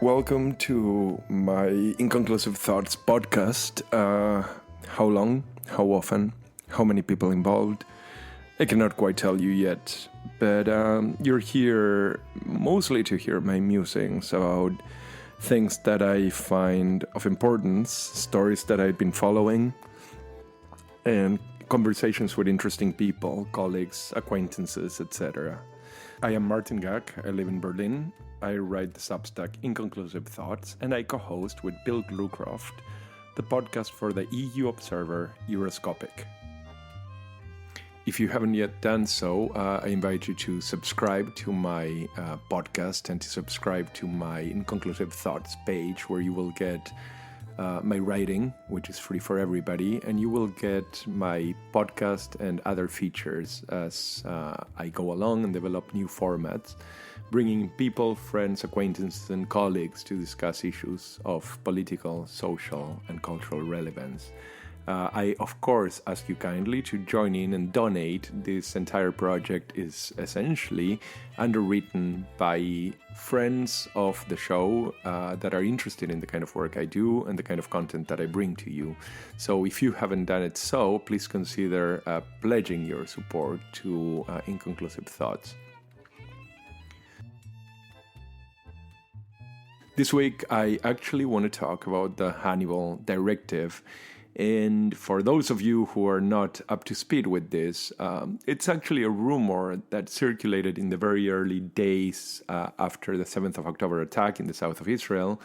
Welcome to my Inconclusive Thoughts podcast. How long, how often, how many people involved? I cannot quite tell you yet, but you're here mostly to hear my musings about things that I find of importance, stories that I've been following, and conversations with interesting people, colleagues, acquaintances, etc. I am Martin Gack. I live in Berlin. I write the Substack Inconclusive Thoughts, and I co-host with Bill Glucroft the podcast for the EU Observer Euroscopic. If you haven't yet done so, I invite you to subscribe to my podcast and to subscribe to my Inconclusive Thoughts page, where you will get my writing, which is free for everybody, and you will get my podcast and other features as I go along and develop new formats, bringing people, friends, acquaintances, and colleagues to discuss issues of political, social, and cultural relevance. I, of course, ask you kindly to join in and donate. This entire project is essentially underwritten by friends of the show that are interested in the kind of work I do and the kind of content that I bring to you. So if you haven't done it so, please consider pledging your support to Inconclusive Thoughts. This week, I actually want to talk about the Hannibal Directive. And for those of you who are not up to speed with this, it's actually a rumor that circulated in the very early days after the 7th of October attack in the south of Israel,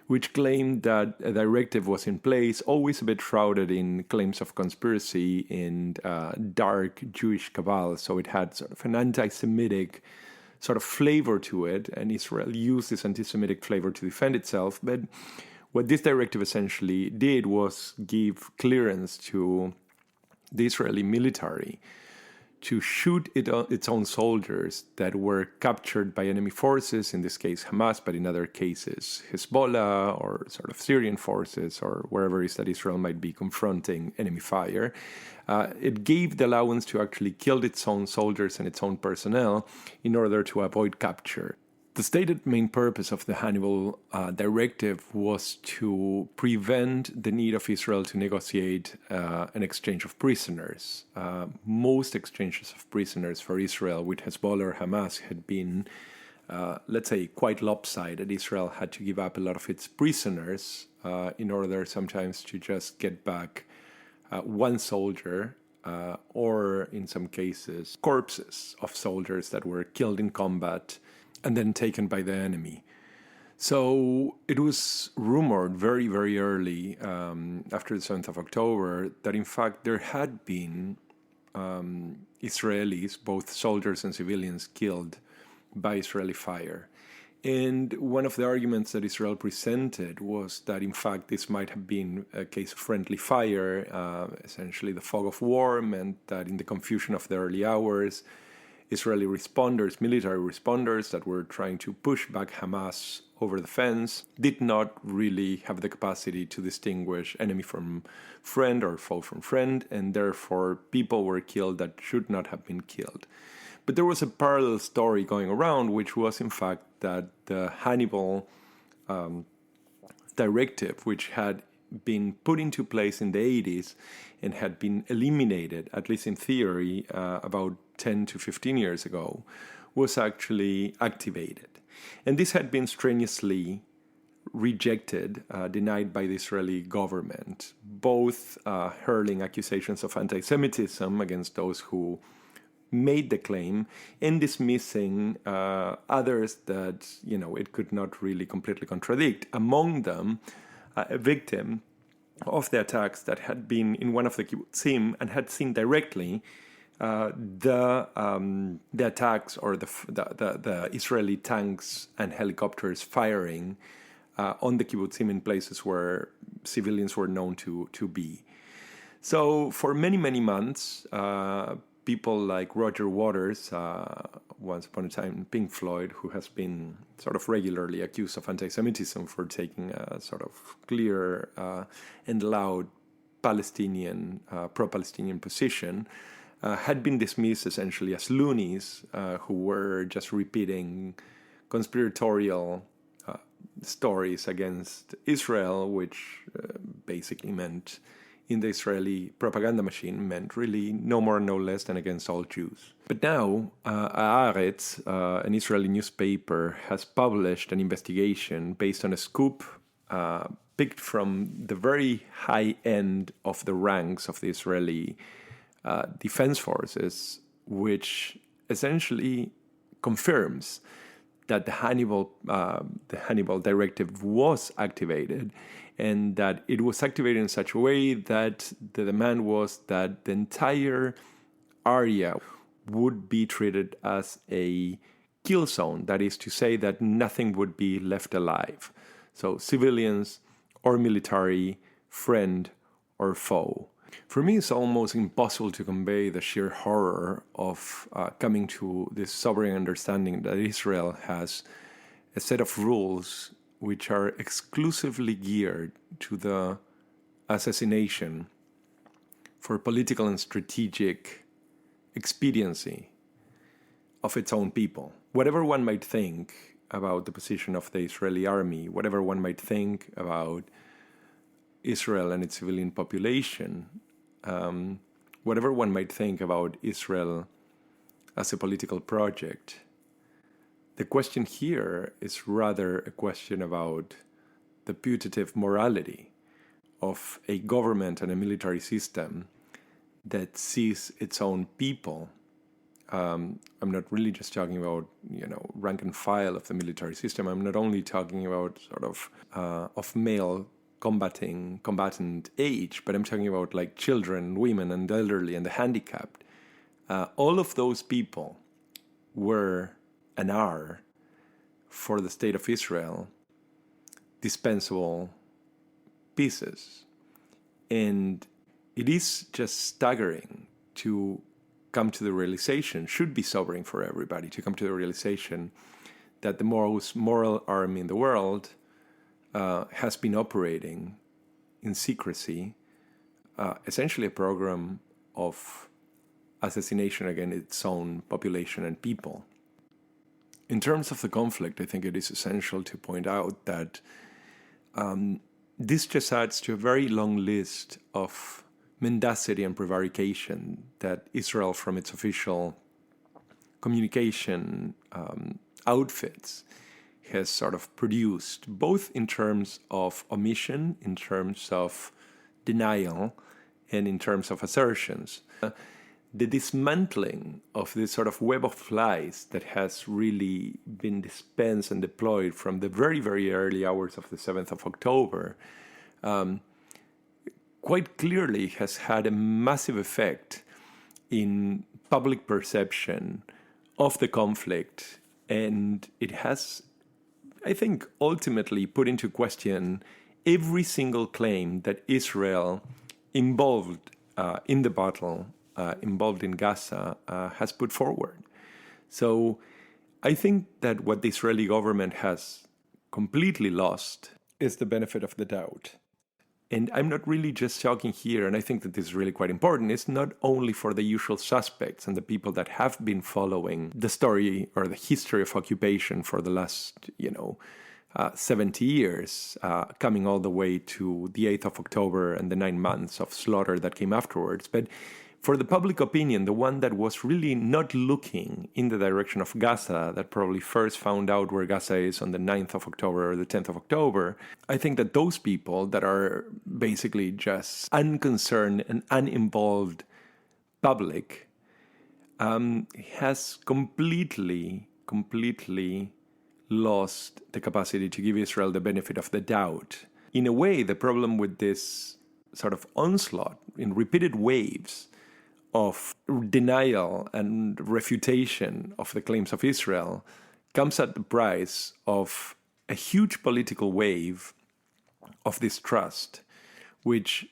which claimed that a directive was in place, always a bit shrouded in claims of conspiracy and dark Jewish cabal. So it had sort of an anti-Semitic sort of flavor to it, and Israel used this anti-Semitic flavor to defend itself. But what this directive essentially did was give clearance to the Israeli military to shoot its own soldiers that were captured by enemy forces, in this case Hamas, but in other cases Hezbollah or sort of Syrian forces or wherever it is that Israel might be confronting enemy fire. It gave the allowance to actually kill its own soldiers and its own personnel in order to avoid capture. The stated main purpose of the Hannibal Directive was to prevent the need of Israel to negotiate an exchange of prisoners. Most exchanges of prisoners for Israel with Hezbollah or Hamas had been, let's say, quite lopsided. Israel had to give up a lot of its prisoners in order sometimes to just get back one soldier or, in some cases, corpses of soldiers that were killed in combat and then taken by the enemy. So it was rumored very, very early after the 7th of October that in fact there had been Israelis, both soldiers and civilians, killed by Israeli fire. And one of the arguments that Israel presented was that in fact this might have been a case of friendly fire. Essentially the fog of war meant that in the confusion of the early hours, Israeli responders, military responders that were trying to push back Hamas over the fence, did not really have the capacity to distinguish enemy from friend or foe from friend, and therefore people were killed that should not have been killed. But there was a parallel story going around, which was in fact that the Hannibal Directive, which had been put into place in the 80s and had been eliminated, at least in theory, about 10 to 15 years ago, was actually activated. And this had been strenuously rejected, denied by the Israeli government, both hurling accusations of anti-Semitism against those who made the claim and dismissing others that, it could not really completely contradict. Among them, a victim of the attacks that had been in one of the kibbutzim and had seen directly the attacks or the Israeli tanks and helicopters firing on the kibbutzim in places where civilians were known to be. So for many, many months, people like Roger Waters, once upon a time Pink Floyd, who has been sort of regularly accused of anti-Semitism for taking a sort of clear and loud Palestinian, pro-Palestinian position, had been dismissed essentially as loonies who were just repeating conspiratorial stories against Israel, which basically meant, in the Israeli propaganda machine, meant really no more, no less than against all Jews. But now, Haaretz, an Israeli newspaper, has published an investigation based on a scoop picked from the very high end of the ranks of the Israeli defense forces, which essentially confirms that the Hannibal Directive was activated, and that it was activated in such a way that the demand was that the entire area would be treated as a kill zone. That is to say that nothing would be left alive. So civilians or military, friend or foe. For me, it's almost impossible to convey the sheer horror of coming to this sobering understanding that Israel has a set of rules which are exclusively geared to the assassination for political and strategic expediency of its own people. Whatever one might think about the position of the Israeli army, whatever one might think about Israel and its civilian population, whatever one might think about Israel as a political project, the question here is rather a question about the putative morality of a government and a military system that sees its own people. I'm not really just talking about, rank and file of the military system. I'm not only talking about sort of male combatant age, but I'm talking about like children, women, and the elderly and the handicapped. All of those people were and are, for the state of Israel, dispensable pieces. And it is just staggering to come to the realization, should be sobering for everybody, to come to the realization that the most moral army in the world has been operating in secrecy, essentially a program of assassination against its own population and people. In terms of the conflict, I think it is essential to point out that this just adds to a very long list of mendacity and prevarication that Israel, from its official communication outfits, has sort of produced, both in terms of omission, in terms of denial, and in terms of assertions. The dismantling of this sort of web of flies that has really been dispensed and deployed from the very, very early hours of the 7th of October quite clearly has had a massive effect in public perception of the conflict, and it has, I think, ultimately put into question every single claim that Israel, involved in the battle, involved in Gaza, has put forward. So I think that what the Israeli government has completely lost is the benefit of the doubt. And I'm not really just talking here, and I think that this is really quite important. It's not only for the usual suspects and the people that have been following the story or the history of occupation for the last, 70 years, coming all the way to the 8th of October and the 9 months of slaughter that came afterwards, but for the public opinion, the one that was really not looking in the direction of Gaza, that probably first found out where Gaza is on the 9th of October or the 10th of October, I think that those people that are basically just unconcerned and uninvolved public has completely lost the capacity to give Israel the benefit of the doubt. In a way, the problem with this sort of onslaught in repeated waves of denial and refutation of the claims of Israel comes at the price of a huge political wave of distrust, which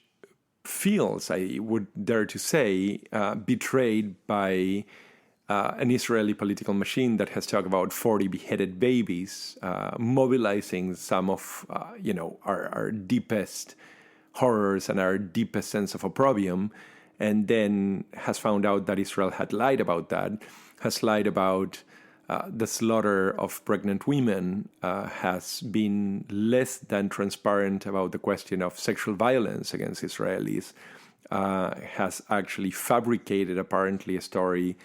feels, I would dare to say, betrayed by an Israeli political machine that has talked about 40 beheaded babies, mobilizing some of our deepest horrors and our deepest sense of opprobrium, and then has found out that Israel had lied about that, has lied about the slaughter of pregnant women has been less than transparent about the question of sexual violence against Israelis, has actually fabricated apparently a story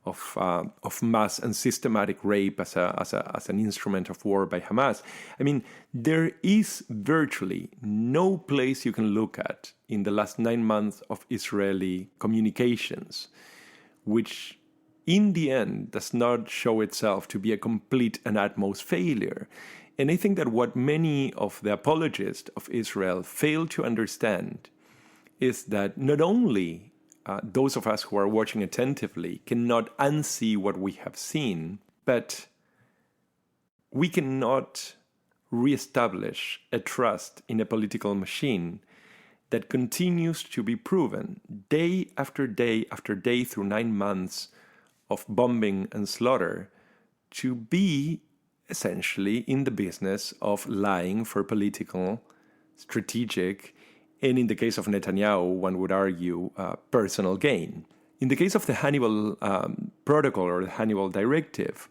of mass and systematic rape as an instrument of war by Hamas. I mean, there is virtually no place you can look at in the last 9 months of Israeli communications which in the end does not show itself to be a complete and utmost failure. And I think that what many of the apologists of Israel fail to understand is that not only those of us who are watching attentively cannot unsee what we have seen, but we cannot reestablish a trust in a political machine that continues to be proven day after day after day through 9 months of bombing and slaughter to be essentially in the business of lying for political, strategic, and in the case of Netanyahu, one would argue, personal gain. In the case of the Hannibal Protocol or the Hannibal Directive,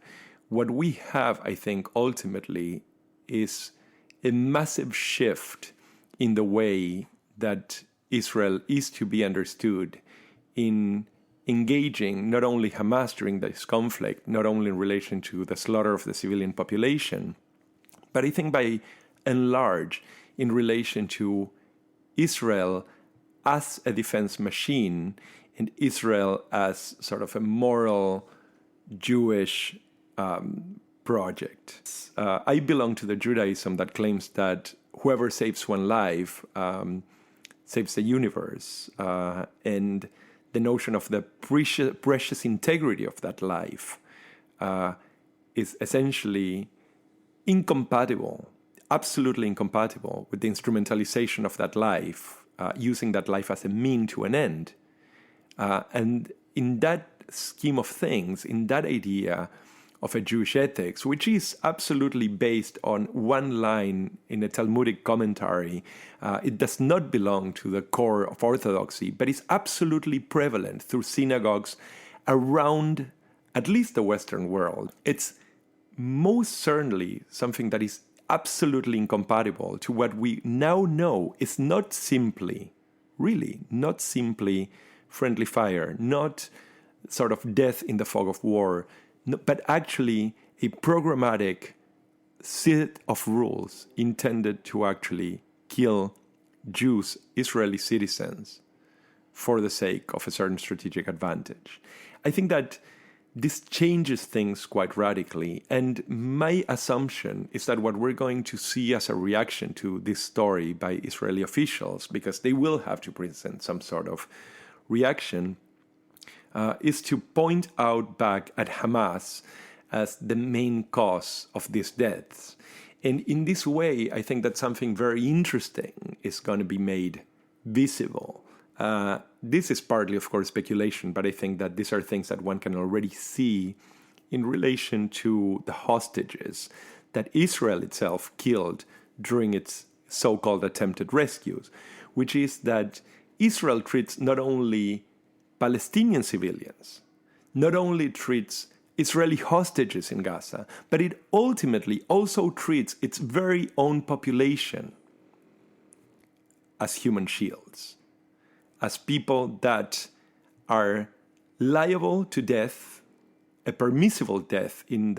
what we have, I think, ultimately is a massive shift in the way that Israel is to be understood in engaging not only Hamas during this conflict, not only in relation to the slaughter of the civilian population, but I think by and large in relation to Israel as a defense machine and Israel as sort of a moral Jewish project. I belong to the Judaism that claims that whoever saves one life saves the universe, and the notion of the precious integrity of that life is essentially incompatible, absolutely incompatible with the instrumentalization of that life, using that life as a mean to an end. And in that scheme of things, in that idea of a Jewish ethics, which is absolutely based on one line in a Talmudic commentary. It does not belong to the core of orthodoxy, but is absolutely prevalent through synagogues around at least the Western world. It's most certainly something that is absolutely incompatible to what we now know is not simply, really, not simply friendly fire, not sort of death in the fog of war, but actually a programmatic set of rules intended to actually kill Jews, Israeli citizens, for the sake of a certain strategic advantage. I think that this changes things quite radically, and my assumption is that what we're going to see as a reaction to this story by Israeli officials, because they will have to present some sort of reaction, is to point out back at Hamas as the main cause of these deaths. And in this way, I think that something very interesting is going to be made visible. This is partly, of course, speculation, but I think that these are things that one can already see in relation to the hostages that Israel itself killed during its so-called attempted rescues, which is that Israel treats not only Palestinian civilians, not only treats Israeli hostages in Gaza, but it ultimately also treats its very own population as human shields, as people that are liable to death, a permissible death in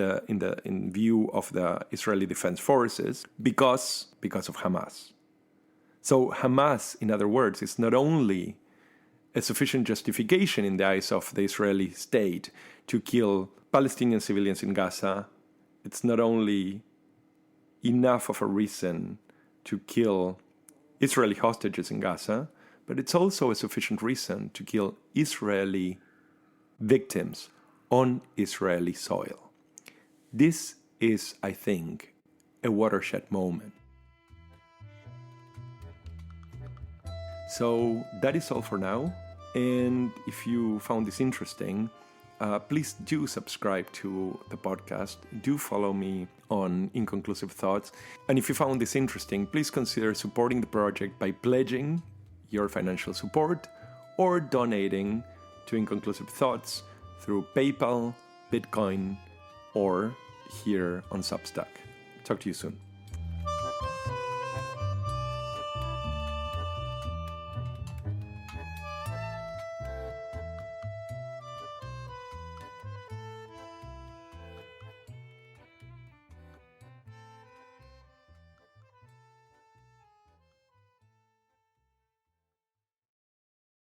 view of the Israeli Defense Forces because of Hamas. So Hamas, in other words, is not only a sufficient justification in the eyes of the Israeli state to kill Palestinian civilians in Gaza, it's not only enough of a reason to kill Israeli hostages in Gaza, but it's also a sufficient reason to kill Israeli victims on Israeli soil. This is, I think, a watershed moment. So that is all for now. And if you found this interesting, please do subscribe to the podcast. Do follow me on Inconclusive Thoughts. And if you found this interesting, please consider supporting the project by pledging your financial support or donating to Inconclusive Thoughts through PayPal, Bitcoin, or here on Substack. Talk to you soon.